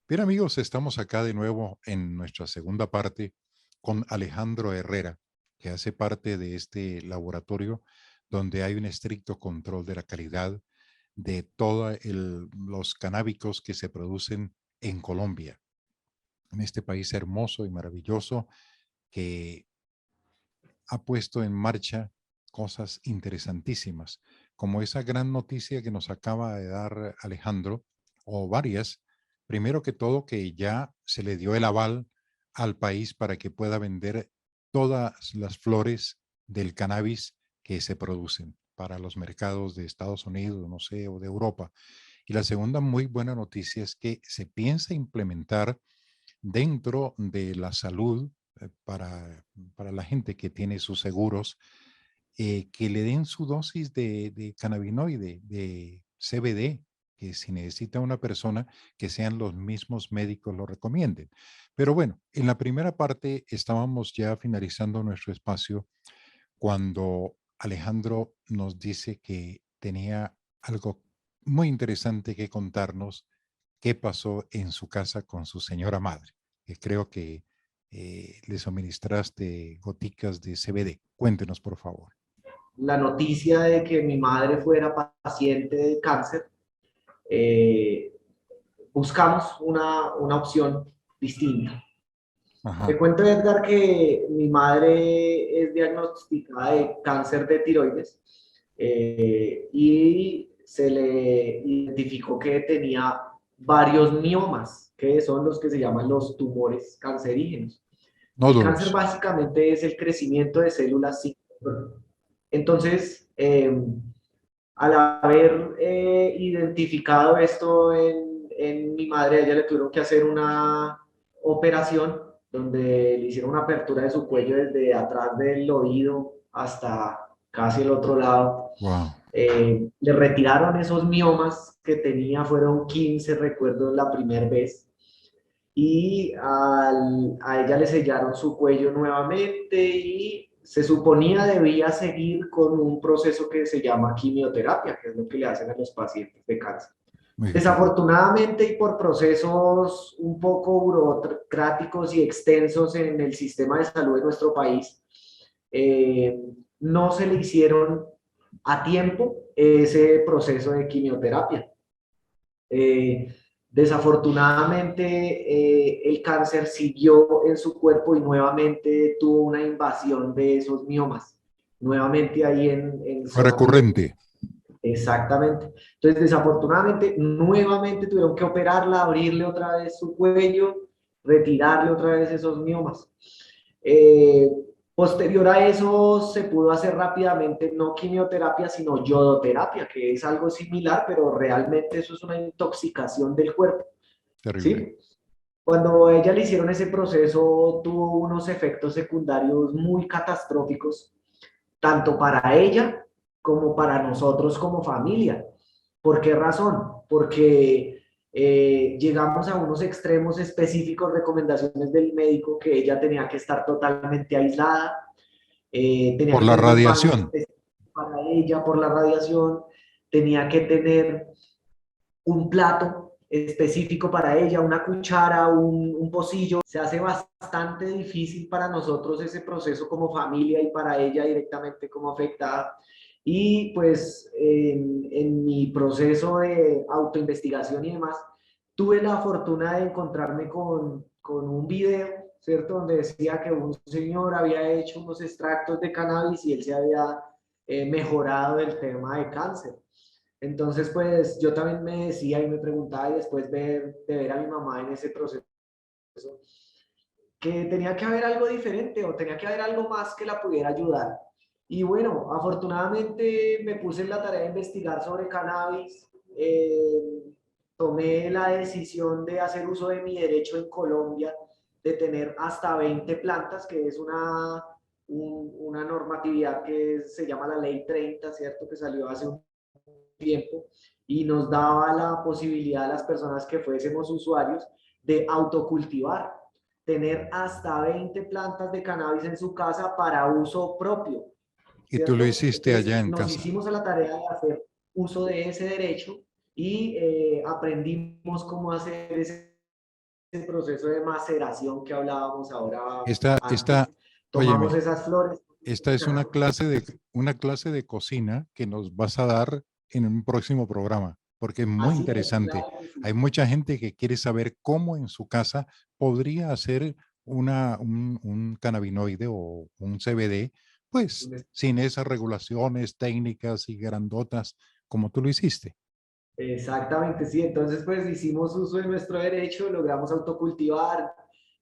Bien amigos, estamos acá de nuevo en nuestra segunda parte con Alejandro Herrera, que hace parte de este laboratorio donde hay un estricto control de la calidad de todos los canábicos que se producen en Colombia, en este país hermoso y maravilloso que ha puesto en marcha cosas interesantísimas, como esa gran noticia que nos acaba de dar Alejandro, o varias. Primero que todo, que ya se le dio el aval al país para que pueda vender todas las flores del cannabis que se producen para los mercados de Estados Unidos, no sé, o de Europa. Y la segunda muy buena noticia es que se piensa implementar dentro de la salud para la gente que tiene sus seguros, que le den su dosis de cannabinoide, de CBD, que si necesita una persona, que sean los mismos médicos lo recomienden. Pero bueno, en la primera parte estábamos ya finalizando nuestro espacio cuando Alejandro nos dice que tenía algo muy interesante que contarnos qué pasó en su casa con su señora madre, que creo que le suministraste goticas de CBD. Cuéntenos, por favor. La noticia de que mi madre fuera paciente de cáncer, eh, buscamos una opción distinta. Te Ajá. cuento, Edgar, que mi madre es diagnosticada de cáncer de tiroides y se le identificó que tenía varios miomas, que son los que se llaman los tumores cancerígenos. El cáncer Nódulos. básicamente es el crecimiento de células sin control. Entonces, al haber identificado esto en mi madre, a ella le tuvieron que hacer una operación donde le hicieron una apertura de su cuello desde atrás del oído hasta casi el otro lado. Wow. Le retiraron esos miomas que tenía, fueron 15, recuerdo, la primera vez. Y a ella le sellaron su cuello nuevamente y se suponía debía seguir con un proceso que se llama quimioterapia, que es lo que le hacen a los pacientes de cáncer. Muy bien. Desafortunadamente y por procesos un poco burocráticos y extensos en el sistema de salud de nuestro país, eh, no se le hicieron a tiempo ese proceso de quimioterapia. Eh, Desafortunadamente, el cáncer siguió en su cuerpo y nuevamente tuvo una invasión de esos miomas, nuevamente ahí en Fue zona tiroides. recurrente. Exactamente. Entonces, desafortunadamente, nuevamente tuvieron que operarla, abrirle otra vez su cuello, retirarle otra vez esos miomas. Eh, Posterior a eso, se pudo hacer rápidamente no quimioterapia, sino yodoterapia, que es algo similar, pero realmente eso es una intoxicación del cuerpo, Terrible. ¿sí? Cuando a ella le hicieron ese proceso, tuvo unos efectos secundarios muy catastróficos, tanto para ella como para nosotros como familia. ¿Por qué razón? Porque llegamos a unos extremos específicos, recomendaciones del médico, que ella tenía que estar totalmente aislada, tenía Por que la tener un baño radiación. específico para ella por la radiación, tenía que tener un plato específico para ella, una cuchara, un pocillo. Se hace bastante difícil para nosotros ese proceso como familia y para ella directamente como afectada. Y pues en mi proceso de autoinvestigación y demás, tuve la fortuna de encontrarme con un video, ¿cierto? Donde decía que un señor había hecho unos extractos de cannabis y él se había mejorado el tema de cáncer. Entonces, pues yo también me decía y me preguntaba y después de ver a mi mamá en ese proceso, que tenía que haber algo diferente o tenía que haber algo más que la pudiera ayudar. Y bueno, afortunadamente me puse en la tarea de investigar sobre cannabis, tomé la decisión de hacer uso de mi derecho en Colombia de tener hasta 20 plantas, que es una normatividad que se llama la Ley 30, ¿cierto? Que salió hace un tiempo y nos daba la posibilidad a las personas que fuésemos usuarios de autocultivar, tener hasta 20 plantas de cannabis en su casa para uso propio, Y tú lo ¿cierto? hiciste allá Entonces en nos casa. hicimos a la tarea de hacer uso de ese derecho y aprendimos cómo hacer ese proceso de maceración que hablábamos ahora antes. Esta, Tomamos óyeme, esas flores. esta es una clase de cocina que nos vas a dar en un próximo programa, porque es muy Así es, interesante. claro que sí. Hay mucha gente que quiere saber cómo en su casa podría hacer un cannabinoide o un CBD, pues sin esas regulaciones técnicas y grandotas como tú lo hiciste. Exactamente, sí. Entonces, pues hicimos uso de nuestro derecho, logramos autocultivar,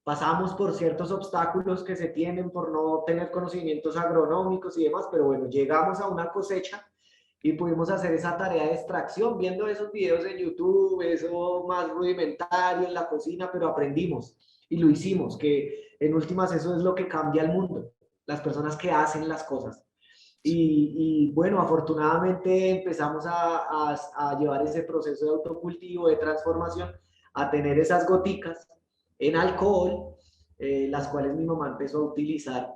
pasamos por ciertos obstáculos que se tienen por no tener conocimientos agronómicos y demás, pero bueno, llegamos a una cosecha y pudimos hacer esa tarea de extracción, viendo esos videos en YouTube, eso más rudimentario en la cocina, pero aprendimos y lo hicimos, que en últimas eso es lo que cambia el mundo, las personas que hacen las cosas. Y bueno, afortunadamente empezamos a llevar ese proceso de autocultivo, de transformación, a tener esas goticas en alcohol, las cuales mi mamá empezó a utilizar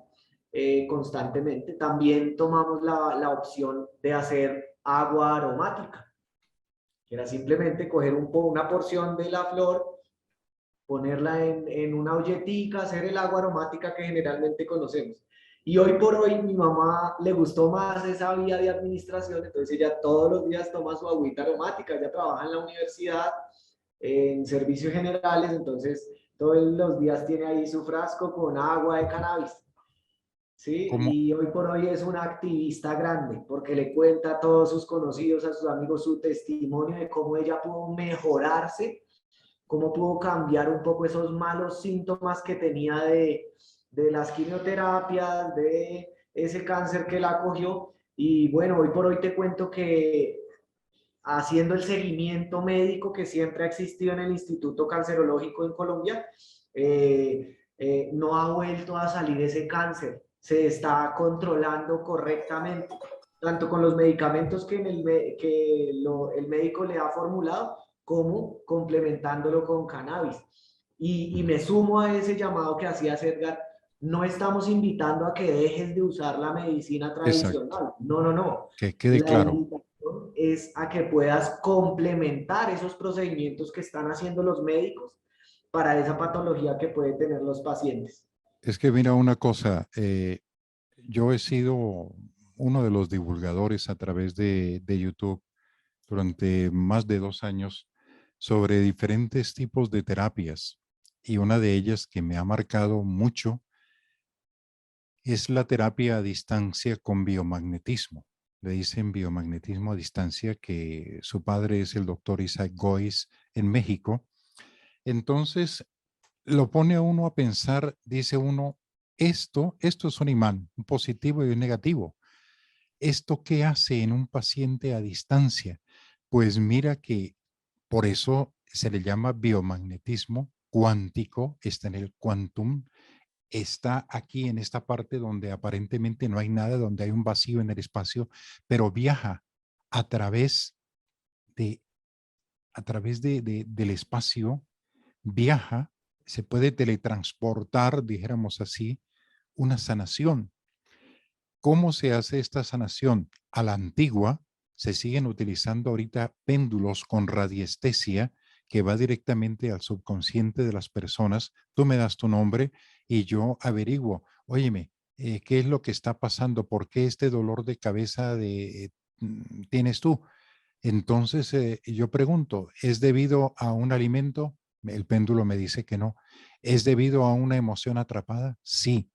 constantemente. También tomamos la opción de hacer agua aromática, que era simplemente coger una porción de la flor, ponerla en una olletica, hacer el agua aromática que generalmente conocemos. Y hoy por hoy mi mamá le gustó más esa vía de administración, entonces ella todos los días toma su agüita aromática, ella trabaja en la universidad, en servicios generales, entonces todos los días tiene ahí su frasco con agua de cannabis. ¿Sí? ¿Cómo, Y hoy por hoy es una activista grande porque le cuenta a todos sus conocidos, a sus amigos, su testimonio de cómo ella pudo mejorarse, cómo pudo cambiar un poco esos malos síntomas que tenía de las quimioterapias, de ese cáncer que la cogió. Y bueno, hoy por hoy te cuento que haciendo el seguimiento médico que siempre ha existido en el Instituto Cancerológico en Colombia, no ha vuelto a salir ese cáncer, se está controlando correctamente, tanto con los medicamentos el médico le ha formulado, como complementándolo con cannabis. Y me sumo a ese llamado que hacía Edgar, no estamos invitando a que dejes de usar la medicina exacto, tradicional, no, no, no. que quede La claro? invitación es a que puedas complementar esos procedimientos que están haciendo los médicos para esa patología que pueden tener los pacientes. Es que mira una cosa, yo he sido uno de los divulgadores a través de YouTube durante más de 2 años sobre diferentes tipos de terapias y una de ellas que me ha marcado mucho es la terapia a distancia con biomagnetismo. Le dicen biomagnetismo a distancia, que su padre es el doctor Isaac Gois en México. Entonces, lo pone a uno a pensar, dice uno, esto es un imán, un positivo y un negativo. ¿Esto qué hace en un paciente a distancia? Pues mira que por eso se le llama biomagnetismo cuántico, está en el quantum, está aquí en esta parte donde aparentemente no hay nada, donde hay un vacío en el espacio, pero viaja a través de, del espacio, viaja, se puede teletransportar, dijéramos así, una sanación. ¿Cómo se hace esta sanación? A la antigua, se siguen utilizando ahorita péndulos con radiestesia que va directamente al subconsciente de las personas. Tú me das tu nombre y yo averiguo, óyeme, ¿qué es lo que está pasando? ¿Por qué este dolor de cabeza tienes tú? Entonces yo pregunto, ¿es debido a un alimento? El péndulo me dice que no. ¿Es debido a una emoción atrapada? Sí,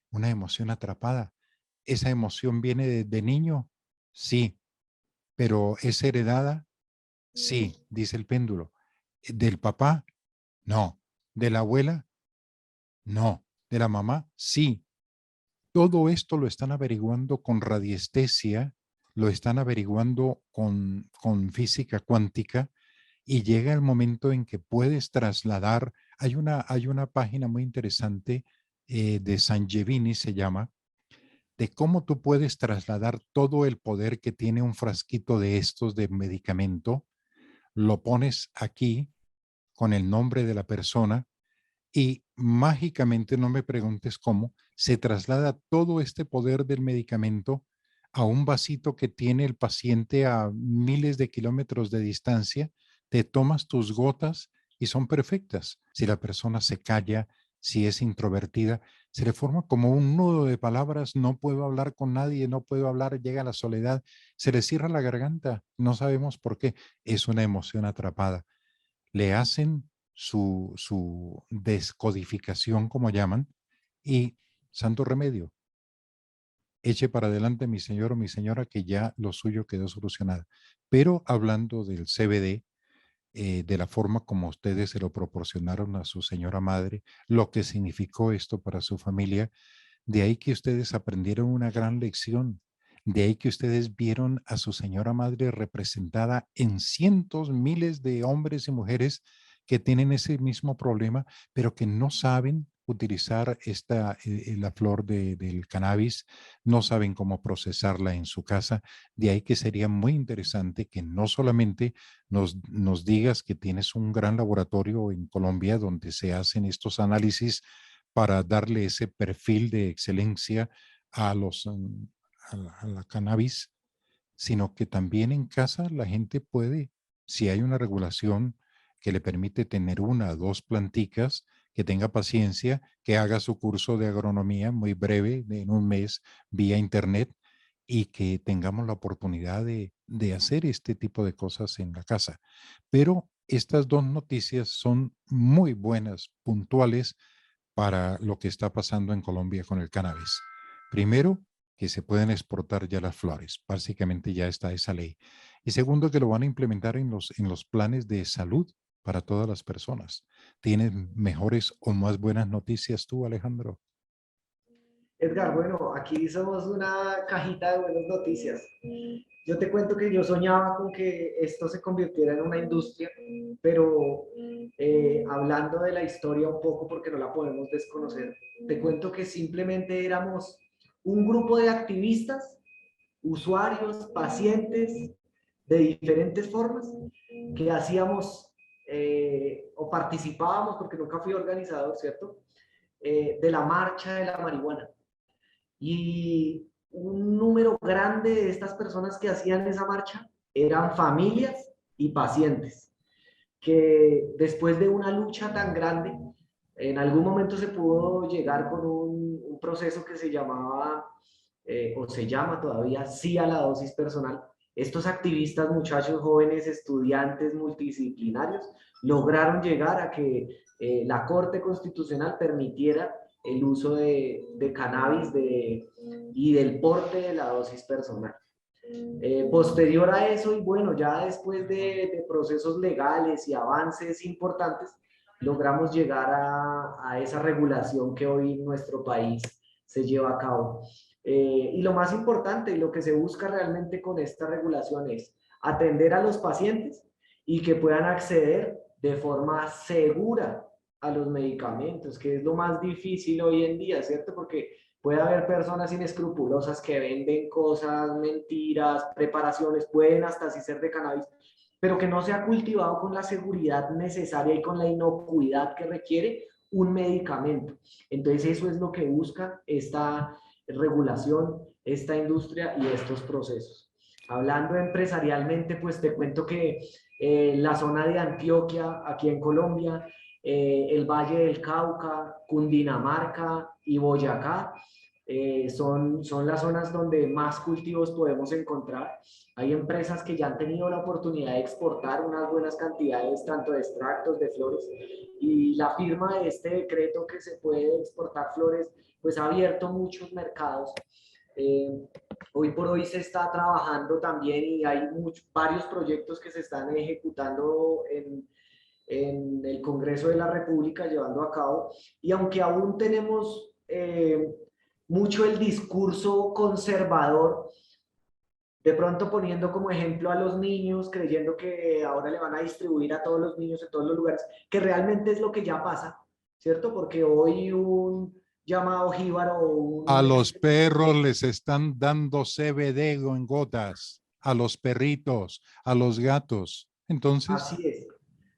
una emoción atrapada. ¿Esa emoción viene de niño? Sí, pero ¿es heredada? Sí, dice el péndulo. ¿Del papá? No. ¿De la abuela? No. ¿De la mamá? Sí. Todo esto lo están averiguando con radiestesia, lo están averiguando con física cuántica y llega el momento en que puedes trasladar. Hay una página muy interesante de Sanjevini, se llama, de cómo tú puedes trasladar todo el poder que tiene un frasquito de estos de medicamento, lo pones aquí con el nombre de la persona y mágicamente, no me preguntes cómo, se traslada todo este poder del medicamento a un vasito que tiene el paciente a miles de kilómetros de distancia, te tomas tus gotas y son perfectas. Si la persona se calla, si es introvertida, se le forma como un nudo de palabras, no puedo hablar con nadie, no puedo hablar, llega la soledad, se le cierra la garganta, no sabemos por qué, es una emoción atrapada. Le hacen su descodificación, como llaman, y santo remedio, eche para adelante mi señor o mi señora que ya lo suyo quedó solucionado. Pero hablando del CBD, de la forma como ustedes se lo proporcionaron a su señora madre, lo que significó esto para su familia, de ahí que ustedes aprendieron una gran lección. De ahí que ustedes vieron a su señora madre representada en cientos, miles de hombres y mujeres que tienen ese mismo problema, pero que no saben utilizar la flor del cannabis, no saben cómo procesarla en su casa. De ahí que sería muy interesante que no solamente nos digas que tienes un gran laboratorio en Colombia donde se hacen estos análisis para darle ese perfil de excelencia a la cannabis, sino que también en casa la gente puede, si hay una regulación que le permite tener una o dos planticas, que tenga paciencia, que haga su curso de agronomía muy breve, en un mes, vía internet, y que tengamos la oportunidad de hacer este tipo de cosas en la casa. Pero estas dos noticias son muy buenas, puntuales, para lo que está pasando en Colombia con el cannabis. Primero, que se pueden exportar ya las flores. Básicamente ya está esa ley. Y segundo, que lo van a implementar en los planes de salud para todas las personas. ¿Tienes mejores o más buenas noticias tú, Alejandro? Edgar, bueno, aquí somos una cajita de buenas noticias. Yo te cuento que yo soñaba con que esto se convirtiera en una industria, pero hablando de la historia un poco, porque no la podemos desconocer, te cuento que simplemente éramos un grupo de activistas, usuarios, pacientes, de diferentes formas, que hacíamos o participábamos, porque nunca fui organizador, ¿cierto? De la marcha de la marihuana. Y un número grande de estas personas que hacían esa marcha eran familias y pacientes, que después de una lucha tan grande, en algún momento se pudo llegar con un proceso que se llamaba, o se llama todavía, sí a la dosis personal. Estos activistas, muchachos jóvenes, estudiantes multidisciplinarios, lograron llegar a que la Corte Constitucional permitiera el uso de cannabis y del porte de la dosis personal. Posterior a eso, y bueno, ya después de procesos legales y avances importantes, logramos llegar a esa regulación que hoy en nuestro país se lleva a cabo. Y lo más importante y lo que se busca realmente con esta regulación es atender a los pacientes y que puedan acceder de forma segura a los medicamentos, que es lo más difícil hoy en día, ¿cierto? Porque puede haber personas inescrupulosas que venden cosas, mentiras, preparaciones, pueden hasta así ser de cannabis, pero que no se ha cultivado con la seguridad necesaria y con la inocuidad que requiere un medicamento. Entonces eso es lo que busca esta regulación, esta industria y estos procesos. Hablando empresarialmente, pues te cuento que la zona de Antioquia, aquí en Colombia, el Valle del Cauca, Cundinamarca y Boyacá, son las zonas donde más cultivos podemos encontrar. Hay empresas que ya han tenido la oportunidad de exportar unas buenas cantidades, tanto de extractos, de flores, y la firma de este decreto que se puede exportar flores, pues ha abierto muchos mercados. Eh, Hoy por hoy se está trabajando también y hay varios proyectos que se están ejecutando en el Congreso de la República llevando a cabo. Y aunque aún tenemos mucho el discurso conservador, de pronto poniendo como ejemplo a los niños, creyendo que ahora le van a distribuir a todos los niños en todos los lugares, que realmente es lo que ya pasa, ¿cierto? Porque hoy un llamado jíbaro o A un... los perros les están dando CBD en gotas, a los perritos, a los gatos. Entonces, Así es.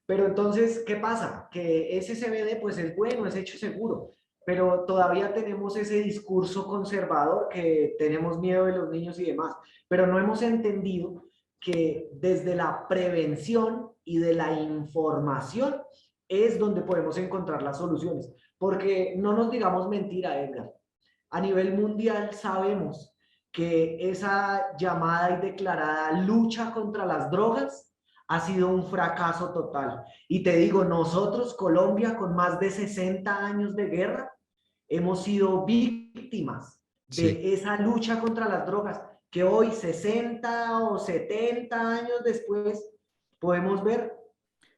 Pero entonces, ¿qué pasa? Que ese CBD pues es bueno, es hecho seguro, pero todavía tenemos ese discurso conservador que tenemos miedo de los niños y demás, pero no hemos entendido que desde la prevención y de la información es donde podemos encontrar las soluciones. Porque no nos digamos mentira, Edgar. A nivel mundial sabemos que esa llamada y declarada lucha contra las drogas ha sido un fracaso total. Y te digo, nosotros, Colombia, con más de 60 años de guerra, hemos sido víctimas Sí. de esa lucha contra las drogas, que hoy, 60 o 70 años después, podemos ver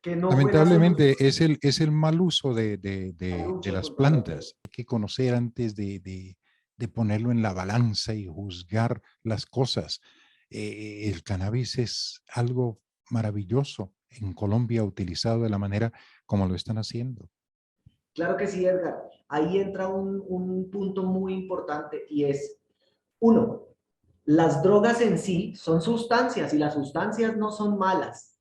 que no fue la solución Lamentablemente es el mal uso a la de lucha las contra las drogas. plantas. Hay que conocer antes de ponerlo en la balanza y juzgar las cosas. El cannabis es algo maravilloso en Colombia utilizado de la manera como lo están haciendo. Claro que sí, Edgar. Ahí entra un punto muy importante y es, uno, las drogas en sí son sustancias y las sustancias no son malas.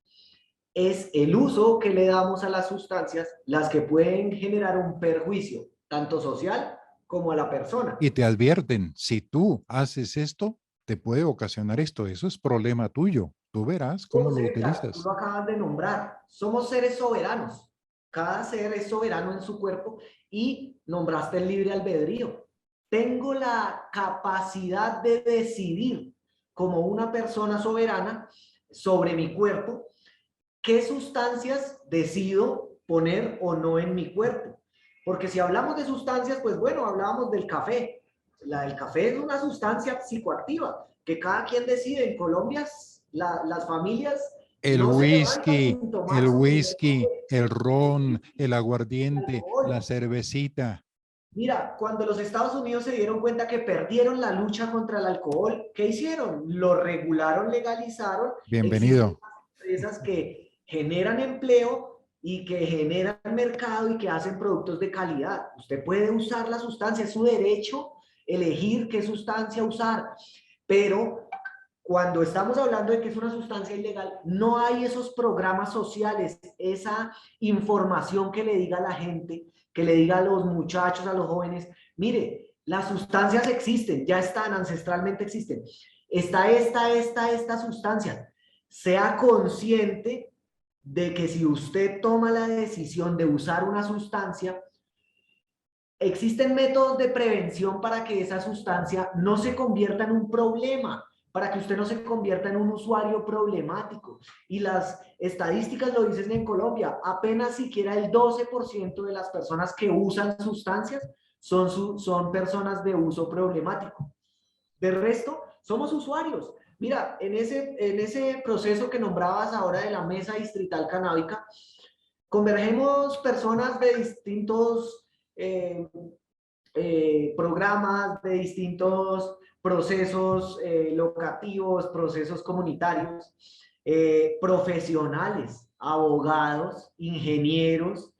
Es el uso que le damos a las sustancias las que pueden generar un perjuicio, tanto social como a la persona. Y te advierten, si tú haces esto, te puede ocasionar esto. Eso es problema tuyo. Tú verás cómo Somos, lo Edgar, tú utilizas. lo acabas de nombrar, somos seres soberanos. Cada ser es soberano en su cuerpo y nombraste el libre albedrío. Tengo la capacidad de decidir como una persona soberana sobre mi cuerpo qué sustancias decido poner o no en mi cuerpo. Porque si hablamos de sustancias, pues bueno, hablábamos del café. El café es una sustancia psicoactiva que cada quien decide. En Colombia, las familias no se levantan sin El tomar su primer whisky, café. el ron, el El aguardiente, la alcohol. cervecita. Mira, cuando los Estados Unidos se dieron cuenta que perdieron la lucha contra el alcohol, ¿qué hicieron? Lo regularon, legalizaron. Existen Bienvenido. empresas que generan empleo y que generan mercado y que hacen productos de calidad. Usted puede usar la sustancia, es su derecho elegir qué sustancia usar, pero cuando estamos hablando de que es una sustancia ilegal, no hay esos programas sociales, esa información que le diga a la gente, que le diga a los muchachos, a los jóvenes, mire, las sustancias existen, ya están, ancestralmente existen. Está esta sustancia. Sea consciente de que si usted toma la decisión de usar una sustancia, existen métodos de prevención para que esa sustancia no se convierta en un problema, para que usted no se convierta en un usuario problemático. Y las estadísticas lo dicen en Colombia, apenas siquiera el 12% de las personas que usan sustancias son personas de uso problemático. De resto, somos usuarios. Mira, en ese proceso que nombrabas ahora de la mesa distrital canábica, convergemos personas de distintos programas, de distintos procesos locativos, procesos comunitarios, profesionales, abogados, ingenieros,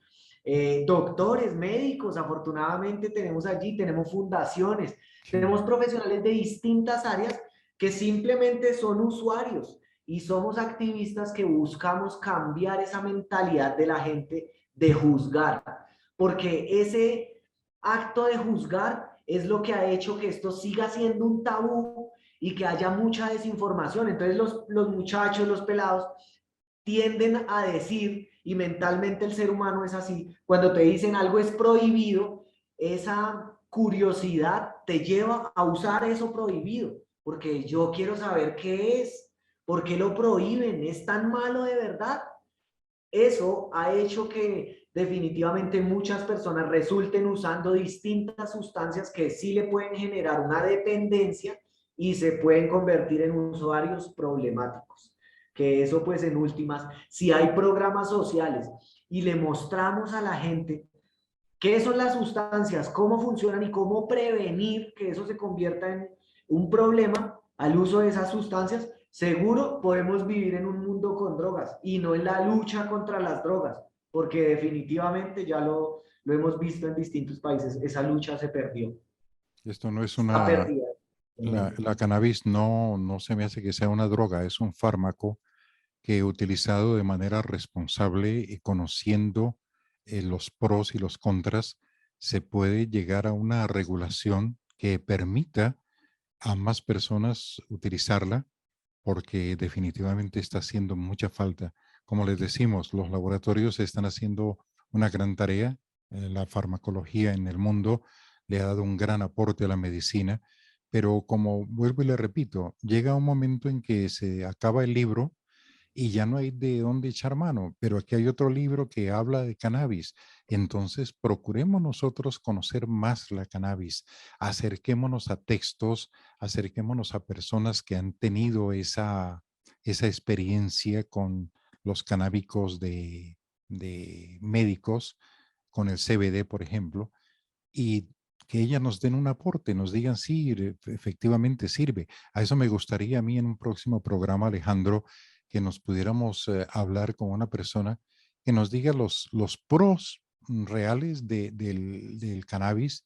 doctores, médicos, afortunadamente tenemos allí, tenemos fundaciones, Sí. tenemos profesionales de distintas áreas que simplemente son usuarios y somos activistas que buscamos cambiar esa mentalidad de la gente de juzgar, porque ese acto de juzgar es lo que ha hecho que esto siga siendo un tabú y que haya mucha desinformación. Entonces los muchachos, los pelados, tienden a decir, y mentalmente el ser humano es así, cuando te dicen algo es prohibido, esa curiosidad te lleva a usar eso prohibido, porque yo quiero saber qué es, por qué lo prohíben, es tan malo de verdad. Eso ha hecho que definitivamente muchas personas resulten usando distintas sustancias que sí le pueden generar una dependencia y se pueden convertir en usuarios problemáticos. Que eso pues en últimas, si hay programas sociales y le mostramos a la gente qué son las sustancias, cómo funcionan y cómo prevenir que eso se convierta en un problema al uso de esas sustancias, seguro podemos vivir en un mundo con drogas y no en la lucha contra las drogas, porque definitivamente ya lo hemos visto en distintos países, esa lucha se perdió, Esto no es está una, perdida. la cannabis no se me hace que sea una droga, es un fármaco que utilizado de manera responsable y conociendo los pros y los contras, se puede llegar a una regulación que permita a más personas utilizarla porque definitivamente está haciendo mucha falta. Como les decimos, los laboratorios están haciendo una gran tarea. La farmacología en el mundo le ha dado un gran aporte a la medicina, pero como vuelvo y le repito, llega un momento en que se acaba el libro y ya no hay de dónde echar mano, pero aquí hay otro libro que habla de cannabis. Entonces, procuremos nosotros conocer más la cannabis, acerquémonos a textos, acerquémonos a personas que han tenido esa experiencia con los canábicos de médicos, con el CBD, por ejemplo, y que ellas nos den un aporte, nos digan, sí, efectivamente sirve. A eso me gustaría a mí en un próximo programa, Alejandro, que nos pudiéramos hablar con una persona que nos diga los pros reales del cannabis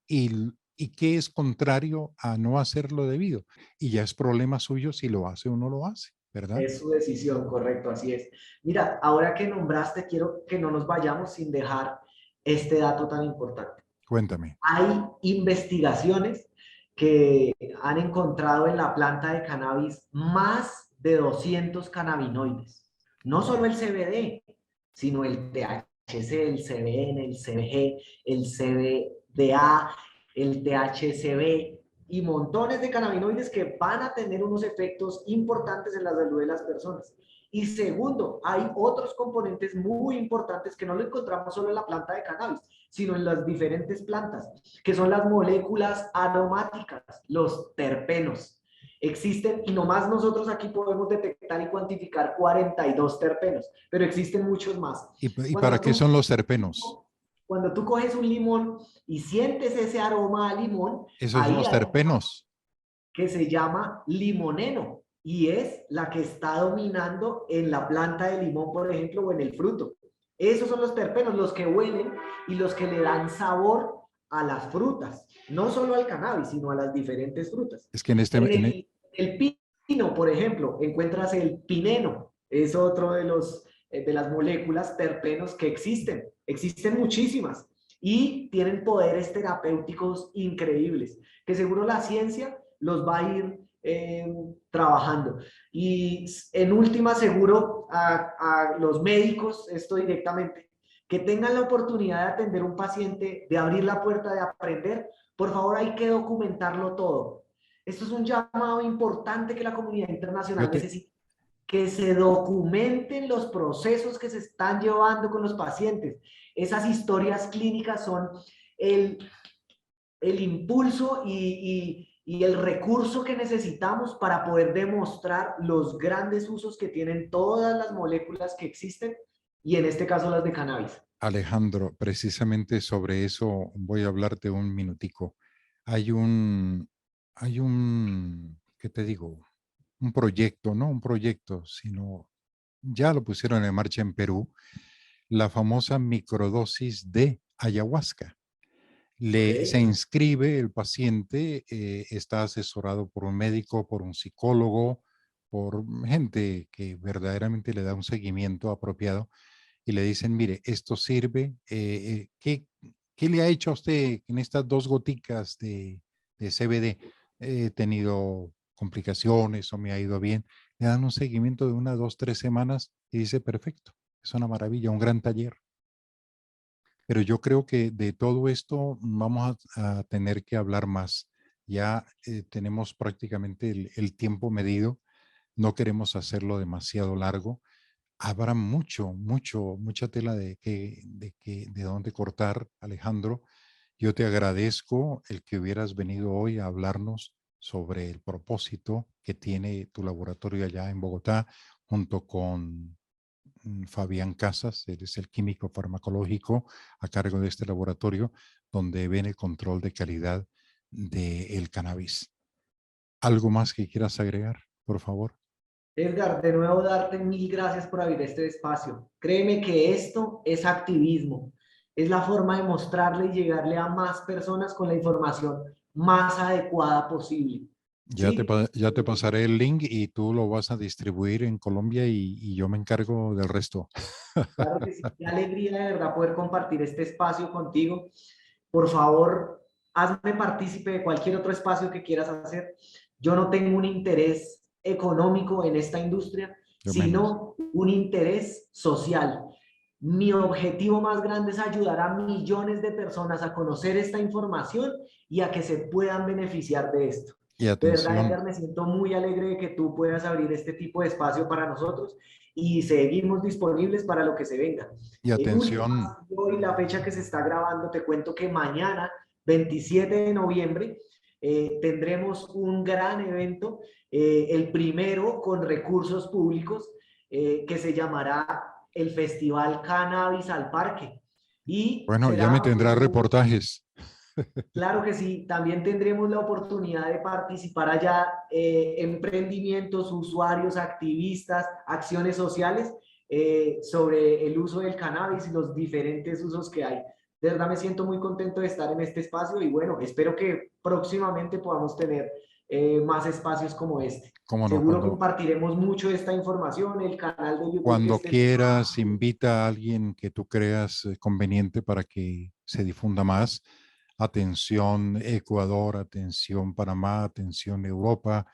y qué es contrario a no hacerlo debido. Y ya es problema suyo si lo hace o no lo hace, ¿verdad? Es su decisión, correcto, así es. Mira, ahora que nombraste, quiero que no nos vayamos sin dejar este dato tan importante. Cuéntame. Hay investigaciones que han encontrado en la planta de cannabis más de 200 cannabinoides. No solo el CBD, sino el THC, el CBN, el CBG, el CBDA, el THCB y montones de cannabinoides que van a tener unos efectos importantes en la salud de las personas. Y segundo, hay otros componentes muy importantes que no lo encontramos solo en la planta de cannabis, sino en las diferentes plantas, que son las moléculas aromáticas, los terpenos. Existen, y nomás nosotros aquí podemos detectar y cuantificar 42 terpenos, pero existen muchos más. ¿Y para Cuando qué tú, son los terpenos? cuando tú coges un limón y sientes ese aroma a limón, Esos son ahí los hay terpenos. que se llama limoneno y es la que está dominando en la planta de limón, por ejemplo, o en el fruto. Esos son los terpenos, los que huelen y los que le dan sabor a las frutas, no solo al cannabis, sino a las diferentes frutas. Es que en este, En en, el pino, por ejemplo, encuentras el pineno, es otro de las moléculas terpenos que existen. Existen muchísimas y tienen poderes terapéuticos increíbles, que seguro la ciencia los va a ir trabajando. Y en última, seguro a los médicos, esto directamente, que tengan la oportunidad de atender a un paciente, de abrir la puerta, de aprender, por favor hay que documentarlo todo. Esto es un llamado importante que la comunidad yo internacional te, necesita, que se documenten los procesos que se están llevando con los pacientes. Esas historias clínicas son el, el impulso y el recurso que necesitamos para poder demostrar los grandes usos que tienen todas las moléculas que existen y en este caso las de cannabis. Alejandro, precisamente sobre eso voy a hablarte un minutico. Hay un, ¿qué te digo? Un proyecto, no un proyecto, sino ya lo pusieron en marcha en Perú, la famosa microdosis de ayahuasca. ¿Ok? Se inscribe el paciente, está asesorado por un médico, por un psicólogo, por gente que verdaderamente le da un seguimiento apropiado y le dicen, mire, esto sirve, ¿qué le ha hecho a usted en estas 2 goticas de CBD? He tenido complicaciones o me ha ido bien. Le dan un seguimiento de 1, 2, 3 semanas y dice, perfecto, es una maravilla, un gran taller. Pero yo creo que de todo esto vamos a tener que hablar más. Ya tenemos prácticamente el tiempo medido, no queremos hacerlo demasiado largo. Habrá mucha tela de dónde cortar, Alejandro. Yo te agradezco el que hubieras venido hoy a hablarnos sobre el propósito que tiene tu laboratorio allá en Bogotá, junto con Fabián Casas, él es el químico farmacológico a cargo de este laboratorio, donde ven el control de calidad del cannabis. ¿Algo más que quieras agregar, por favor? Edgar, de nuevo darte mil gracias por abrir este espacio. Créeme que esto es activismo. Es la forma de mostrarle y llegarle a más personas con la información más adecuada posible. ¿Sí? Ya te pasaré el link y tú lo vas a distribuir en Colombia y yo me encargo del resto. Claro que sí. Qué alegría de verdad poder compartir este espacio contigo. Por favor, hazme partícipe de cualquier otro espacio que quieras hacer. Yo no tengo un interés económico en esta industria, Yo menos. sino un interés social. Mi objetivo más grande es ayudar a millones de personas a conocer esta información y a que se puedan beneficiar de esto. Y De verdad, atención, Edgar, me siento muy alegre de que tú puedas abrir este tipo de espacio para nosotros y seguimos disponibles para lo que se venga. y Última, atención. hoy la fecha que se está grabando, te cuento que mañana, 27 de noviembre, tendremos un gran evento, el primero con recursos públicos, que se llamará el Festival Cannabis al Parque. Y Bueno, ya será me tendrá reportajes. claro que sí, también tendremos la oportunidad de participar allá, emprendimientos, usuarios, activistas, acciones sociales, sobre el uso del cannabis y los diferentes usos que hay. De verdad me siento muy contento de estar en este espacio y bueno, espero que próximamente podamos tener más espacios como este. Cómo no, Seguro compartiremos mucho esta información, el canal de YouTube que cuando esté. quieras, invita a alguien que tú creas conveniente para que se difunda más. Atención Ecuador, atención Panamá, atención Europa.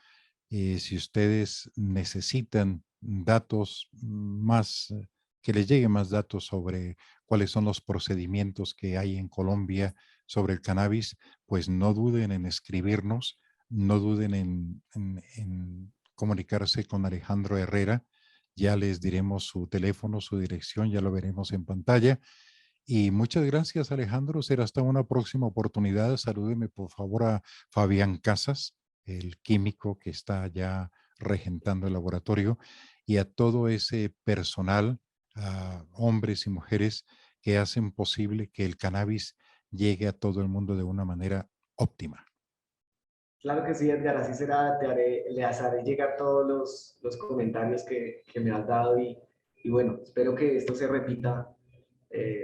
Si ustedes necesitan datos más, que les lleguen más datos sobre cuáles son los procedimientos que hay en Colombia sobre el cannabis, pues no duden en escribirnos, no duden en comunicarse con Alejandro Herrera. Ya les diremos su teléfono, su dirección, ya lo veremos en pantalla. Y muchas gracias, Alejandro. Será hasta una próxima oportunidad. Salúdeme, por favor, a Fabián Casas, el químico que está ya regentando el laboratorio, y a todo ese personal, a hombres y mujeres que hacen posible que el cannabis llegue a todo el mundo de una manera óptima. Claro que sí, Edgar, así será. Les haré llegar todos los comentarios que me has dado y bueno, espero que esto se repita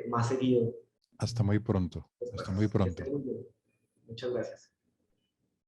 más seguido Hasta muy pronto. Hasta muy después. Que estés pronto. muy bien. Muchas gracias.